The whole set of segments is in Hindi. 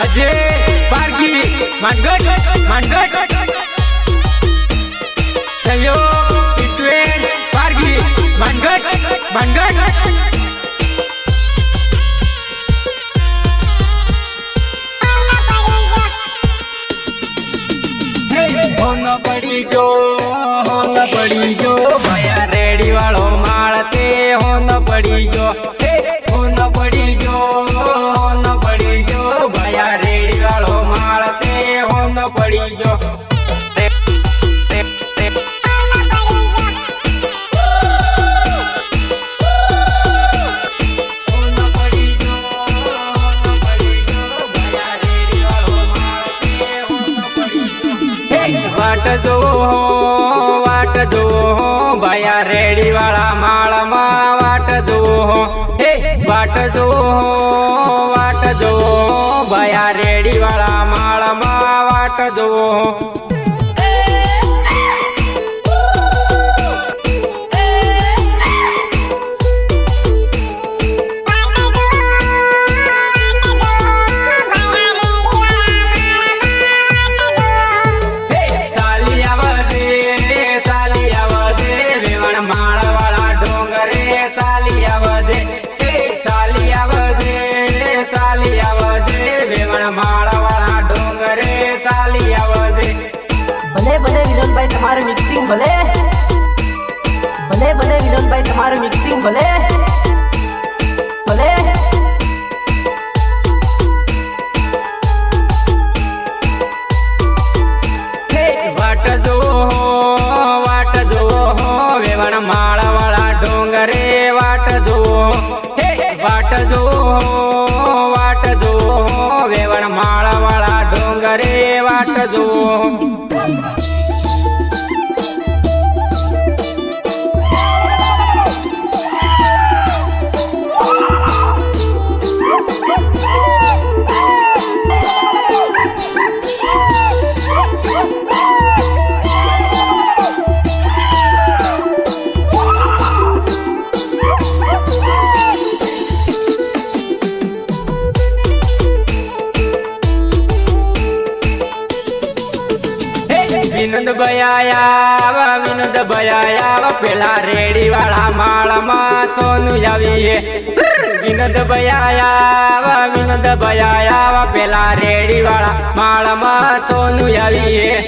अजय पारगी मानगढ़ सहयोग टिटवेन पारगी मानगढ़ होन पड़ी जो भैया रेडी वालों मालते होन पड़ी जो भैया रेडी वालों मालते होन पड़ी जो वाट जो भैया रेडी वाला माल मा वाट जो भैया रेडी वाला माल मा वाट जो भले विनोद भाई तुम्हारे मिक्सिंग भले विनोद भाई तुम्हारे मिक्सिंग भले वाट जो वेवण माल वाला डोंगरे वाट जो वेवण माल वाला डोंगरे वाट जो विनोद भैया पेला रेडी वाला माल मा सोनू आवी है विनोद भैया पेला रेडी वाला माल मा सोनू आवी है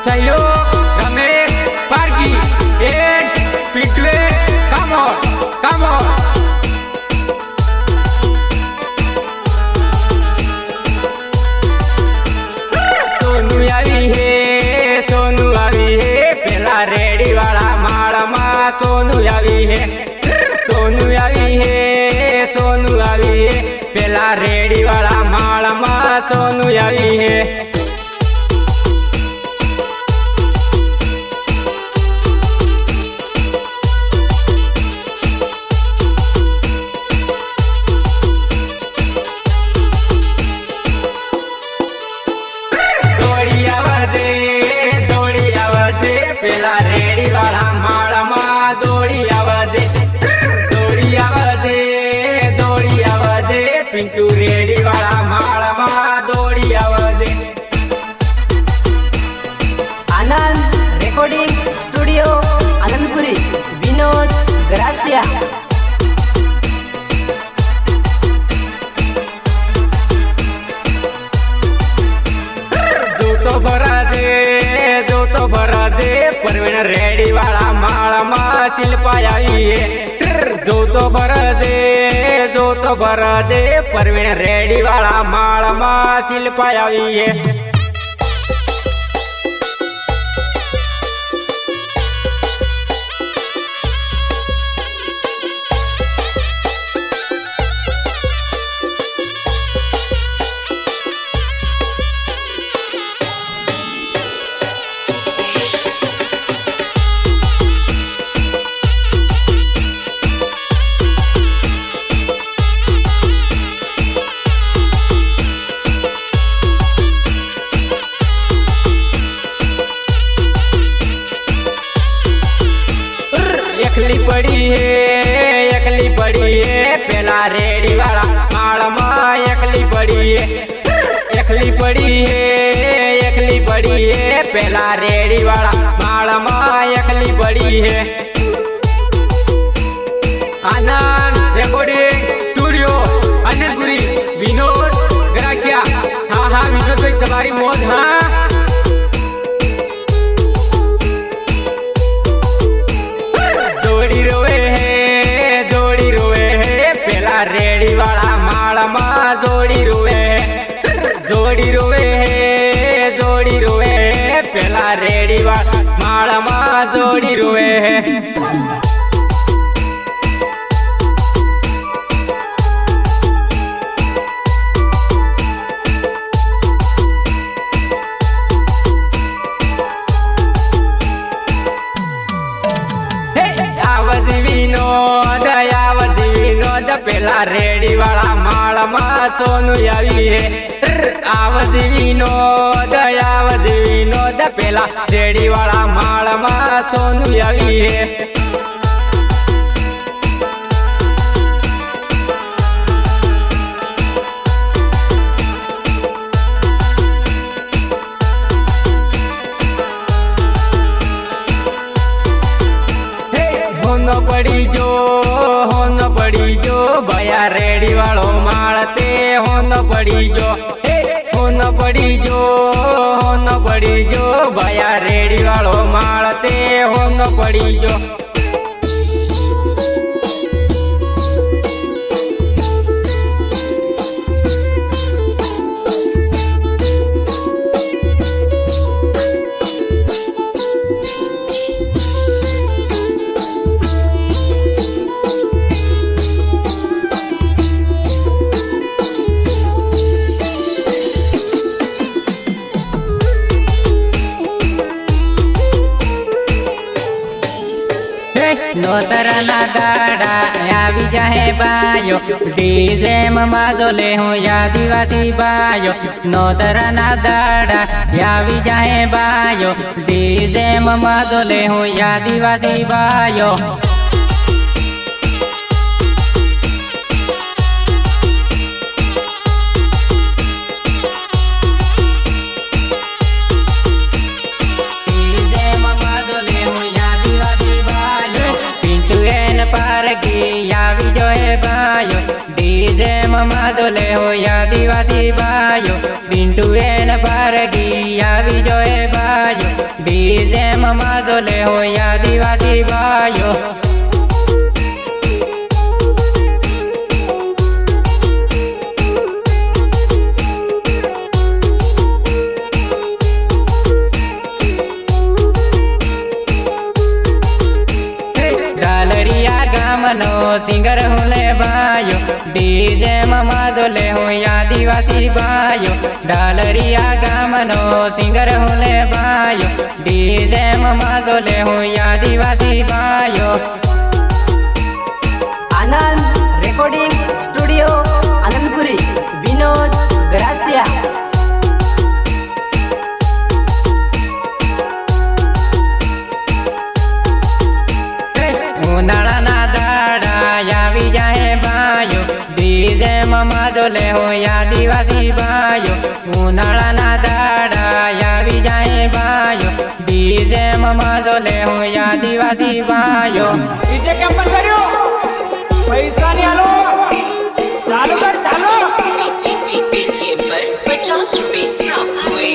सहयोग रमेश पारगी एंड टिटवेन कम ऑन सोनू आवी है पेला रेडी वाला माल मा सोनू आवी है पेला रेडी वाला माल मा सोनू आवी है पेला रेडी वाला माल मा दौड़ी आवाजे पिंटू रेडी वाला माल मा दौड़ी आवाजे आनंद रिकॉर्डिंग स्टूडियो आनंदपुरी विनोद ग्रासिया जो तो भरा दे परवीन रेडी वाला माल मा शिल्पा आई है जो तो भरा दे परवीन रेडी वाला माल मा शिल्पा आई है પેલા રેડી વાળા માળમાં એકલી પડી એકલી પડી એકલી પડી પેલા રેડી વાળા માળમાં એકલી પડી આનંદ રેકોર્ડિંગ સ્ટુડિયો આનંદપુરી વિનોદ ગરાખિયા હા હા વિનોદભાઈ તમારી મોજ હા દોડી રોવે પેલા રેડી વાળા માળમાં દોડી રોવે પેલા રેડી વાળા માળમાં દોડી રોવે વિનોદ પેલા રેડી વાળા માળમાં સોનું આવી આવતી વિનોદ પેલા રેડી વાળા માળમાં સોનું આવી પડી જો ભયા રેડી વાળો માળ તે હોન પડી જો ભયા રેડી વાળો માળ તે હોન પડી જો નોતરના દાડા આવી જાહે બાયો ડીજે માં દોલે હું આદિવાસી બાયો નોતરના દાડા આવી જાહે બાયો ડીજે માં દોલે હું આદિવાસી બાયો આવી જોએ બાયો ડીજે માં દોલે હો આદિવાસી બાયો પિન્ટુ એન પારગી આવી જોએ બાયો ડીજે માં દોલે હો આદિવાસી બાયો સિંગર હુલે બાયો ડીજે માં દોલે હું આદિવાસી બાયો ડાલરિયા ગામનો સિંગર હુલે બાયો ડીજે માં દોલે હું આદિવાસી બાયો આનંદ રેકોર્ડિંગ સ્ટુડિયો આનંદપુરી વિનોદ ગરાસિયા ઉનાળાના દાડા આવી જાહે બાયો ડીજે માં દોલે હું આદિવાસી બાયો ઉનાળાના દાડા આવી જાહે બાયો ડીજે માં દોલે હું આદિવાસી બાયો ડીજે કેમ બંધ કર્યો પૈસા ની આલો ચાલુ કર ચાલુ पेटीएम पर 50 रुपए प्राप्त हुए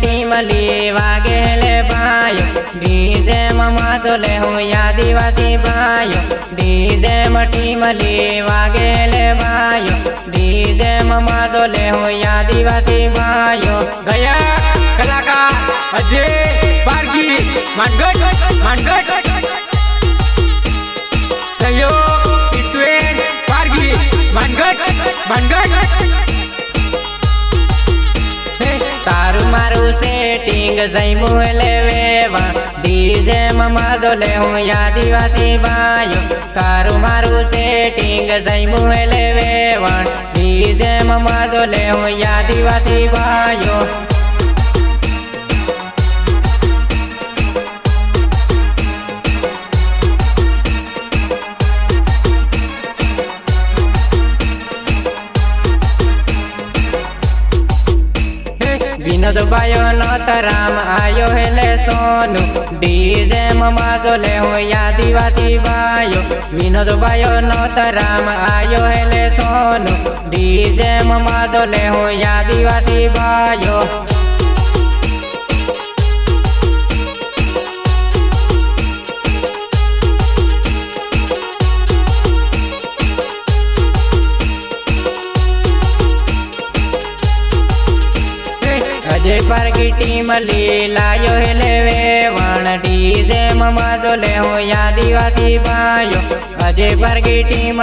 टीम लेवा गेले बायो डीजे ममा दोले हूँ आदिवासी बायो डीजे टीम लेवा गेले बायो डीजे ममा दोले हूँ आदिवासी बायो गया कलाकार अजय पारगी मानगढ़ सहयोग इटवेन पारगी मानगढ़ तारू मारू सेटिंग जैमू लेवा માદોલે હું આદિવાસી બાયો તારું મારું સેટિંગ જઈમું હેલે વેવણ ડીજે માદોલે હું આદિવાસી બાયો વિનોદ ભાઈઓ નોતરામ આયો હેલે સોનુ ડીજે માદોલે હું આદિવાસી બાયો વિનોદ ભાઈઓ નોતરામ આયો હેલે સોનુ ડીજે માદોલે હું આદિવાસી બાયો अजय पर की टीम लायो हेले वेवण डीजे मादोले હું आदिवासी बायो अजय पर की टीम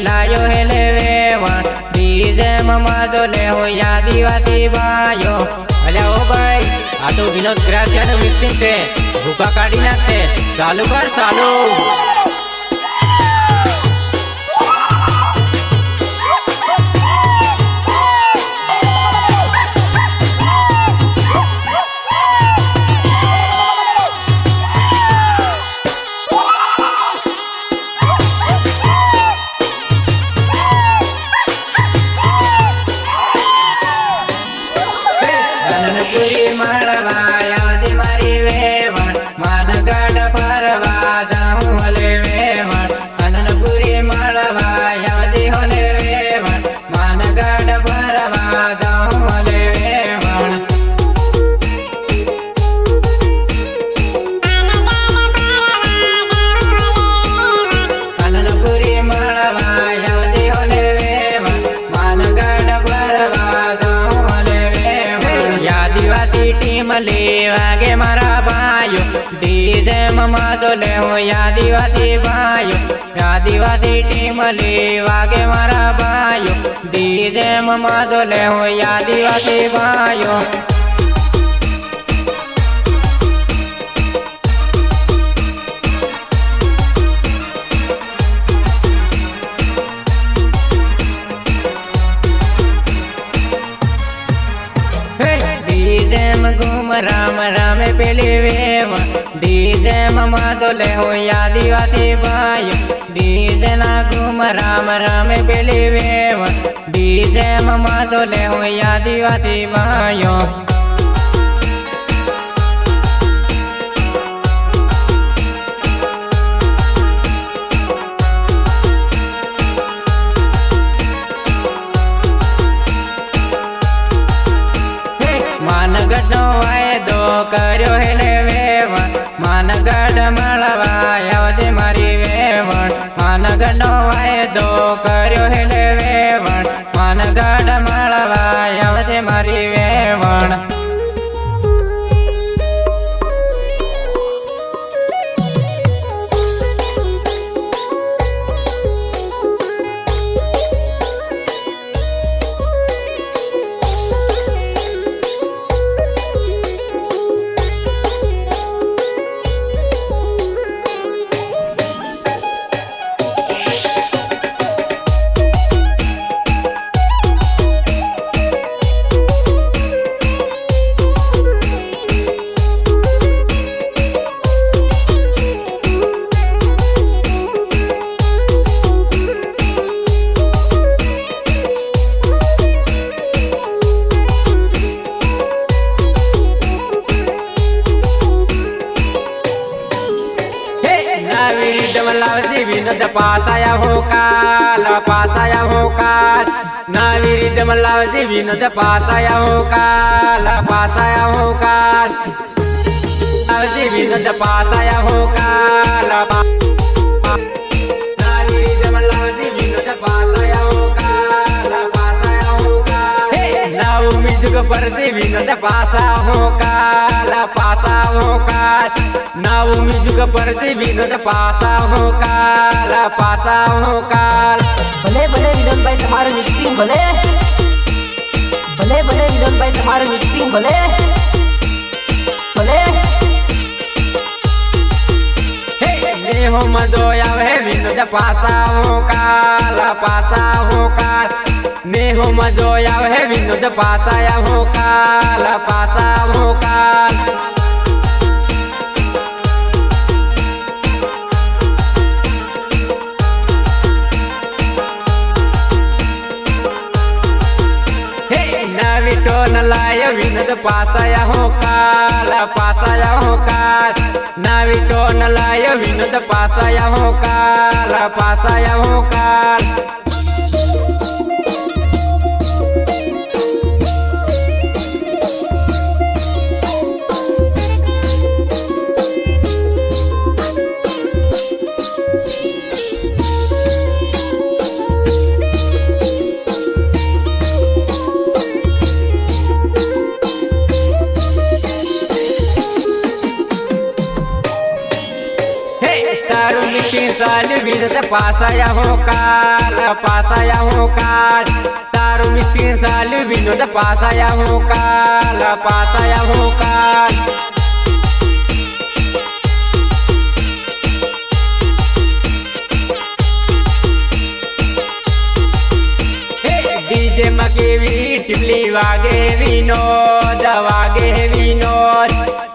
लायो हेले वेवण डीजे मादोले હું आदिवासी बायो अल्या ओ भाई आ तो विनोद ग्रासियाનું મિક્સિંગ છે ભૂકા કાઢી નાખશે ચાલુ કર ચાલુ વાગે મારા ભાઈઓ ડીજે માદોલે હું આદિવાસી ભાઈઓ આદિવાસી ટીમ વાગે મારા ભાઈઓ ડીજે માદોલે હું આદિવાસી ભાઈઓ घूम राम राम पेली वेवण डीजे मादोले હું आदिवासी भाइयों डीजे ना घूम राम राम पेली वेवण डीजे मादोले હું आदिवासी भाइयों માનગઢનો વાયદો કર્યો હેલે વેવણ માનગઢ મળવા આવજે મારી વેવણ માનગઢનો વાયદો કર્યો હેલે વેવણ માનગઢ મળવા આવજે મારી વેવણ विनोद पासाया हो काल नवी रिदम लावजी विनोद पासाया हो काल लावजी विनोद पासाया हो काल नवी रिदम लावजी विनोद पासाया हो काल लाव म्यूजिक परती विनोद पासा हो काल नाव म्यूजिक परती विनोद पासा हो काल भले भले विनोद भाई तुम्हारे मिक्सिंग भले भले भले विनोद भाई तुम्हारे मिक्सिंग भले भले नेहो मजो आवे विनोद पासा हो काल नेहो मजो आवे विनोद पासा हो काल नवी टोन लाय विनोद पासाया हो काल नवी टोन लाय विनोद पासाया हो काल तारू मिशन साल विनोद पासाया हो काल तारू मिशन साल विनोद पासाया हो काल डीजे मकेवी टिपली वागे विनोद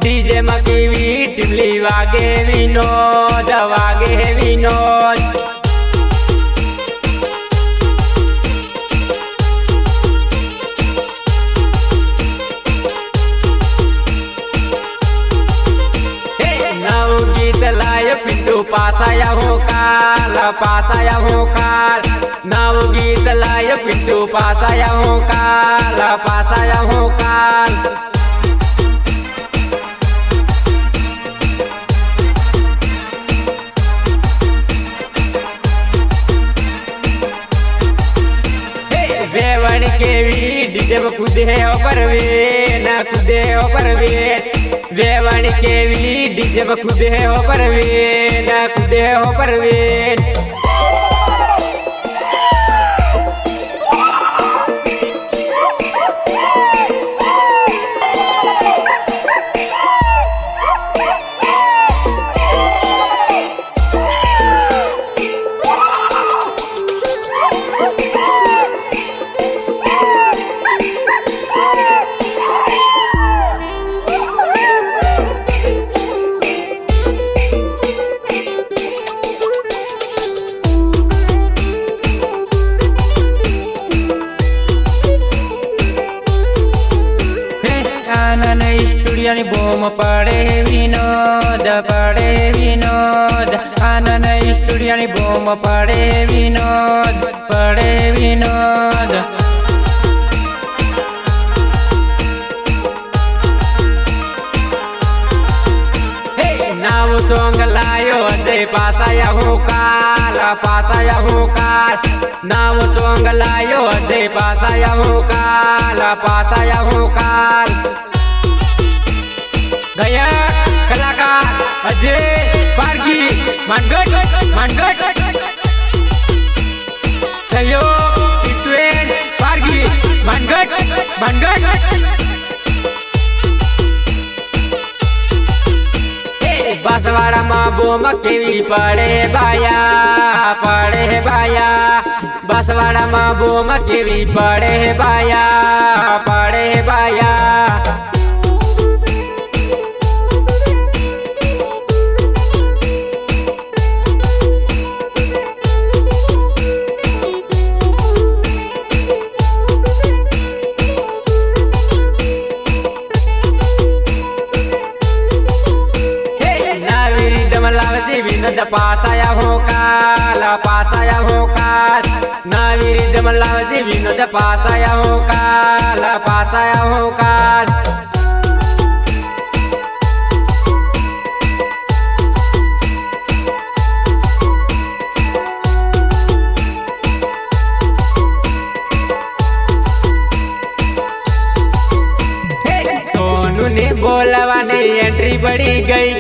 डीजे मकेवी टिपली वागे विनोद नव गीत लाय पिंटू पासाया हो काल नव गीत लाय पिंटू पासाया हो काल वेवण के भी डीजे खुदे हो परवीन वेवण के भी डीजे खुदे हो परवीन आनंद स्टूडियो नी बूम पड़े विनोद आनंद स्टूडियो नी बूम पड़े विनोद नाव सोंग लायो अजय पासाया हो काल नाव सोंग लायो अजय पासाया हो काल गया कलाकार अजय पारगी मानगढ़ सहयोग इटवेन पारगी मानगढ़ बसवाड़ा माँ बोम केवी पड़े भाया बसवाड़ा माँ बोम केवी पड़े भाया विनोद पासाया हो काल नवी रिदम लावती विनोद पासाया हो काल सोनू ने बोलवाने एंट्री बढ़ी गई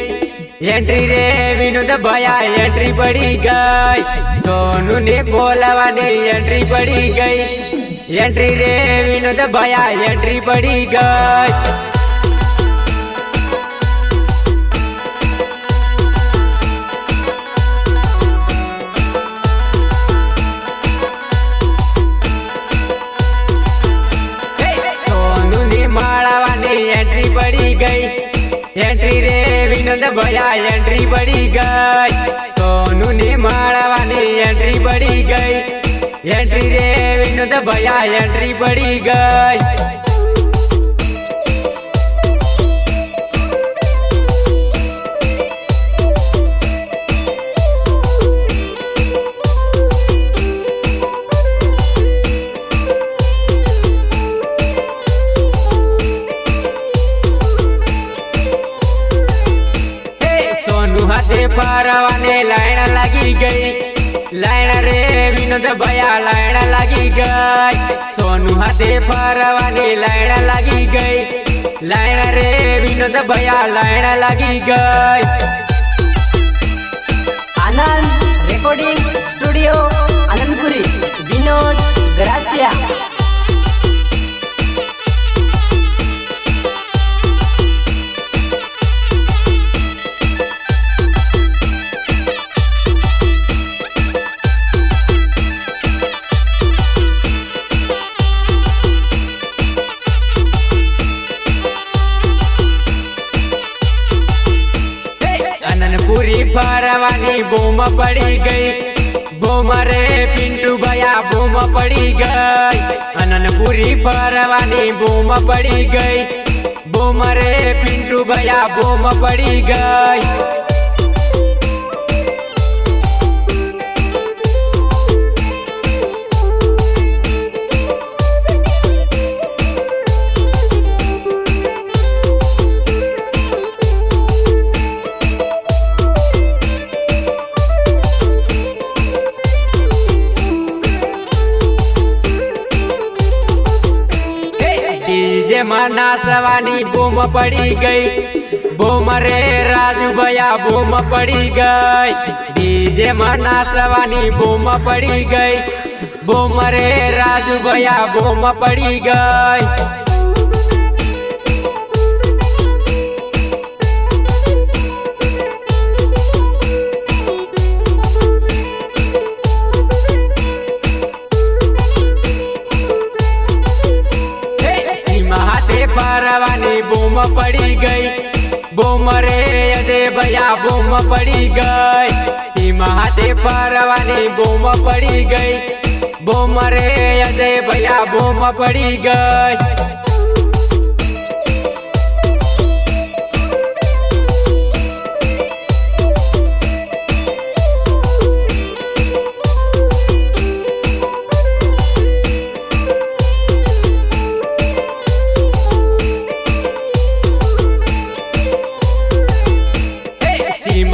एंट्री रे विनोद भया एंट्री बढ़ी गई सोनू ने बोलवाने एंट्री बढ़ी गई एंट्री रे विनोद भया एंट्री बढ़ी गई भैया एंट्री पड़ी गई, सोनू ने मारवानी एंट्री पड़ी गई, एंट्री रे विनोद भैया एंट्री पड़ी गई। हाथे परवाने लाइन लगी गई, लाइन रे विनोद भैया लाइन लगी गई, सोनू हाथे परवाने लाइन लगी गई, लाइन रे विनोद भैया लाइन लगी गई। Anand recording studio Anandpuri, Vinod Garasia. पूरी परवानी बूम पड़ी गई, बूम रे पिंटू भैया बूम पड़ी गई, अननपुरी परवानी बूम पड़ी गई, बूम रे पिंटू भैया बूम पड़ी गई। डीजे मनासवानी बूम पड़ी गई, बूम रे राजू भैया बूम पड़ी गई, डीजे मनासवानी बूम पड़ी गई, बूम रे राजू भैया बूम पड़ी गई। परवानी बूम पड़ी गई, बूम रे अजय भैया बूम पड़ी गई, सीमा हाथे परवानी बूम पड़ी गई, बूम रे अजय भैया बूम पड़ी गई।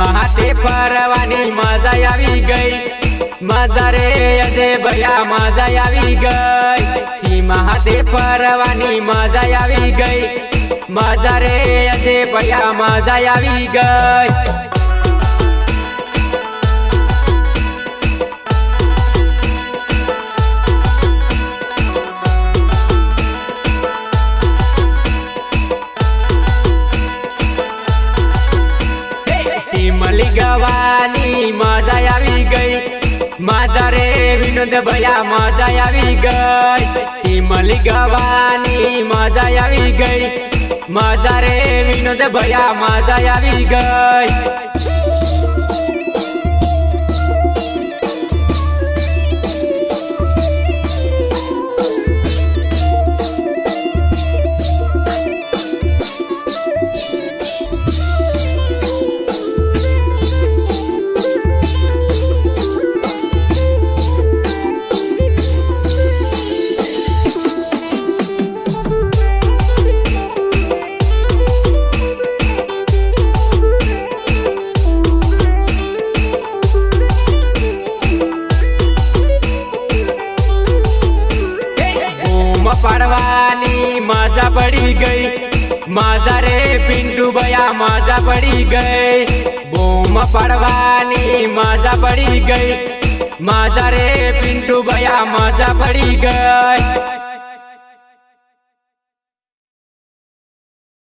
हाथे परवानी मजा आई गई, मजा रे अजय भैया मजा आई गई, सीमा हाथे परवानी मजा आई गई, मजा रे अजय भैया मजा आई गई। गवानी मजा आई गई, मजा रे विनोद भैया मजा आई गई, इमली गवानी मजा आई गई, मजा रे विनोद भैया मजा आई गई। परवानी मजा पड़ी गई, मजा रे पिंटू भैया मजा पड़ी गई, बूम परवानी मजा पड़ी गई, मजा रे पिंटू भैया मजा पड़ी गई।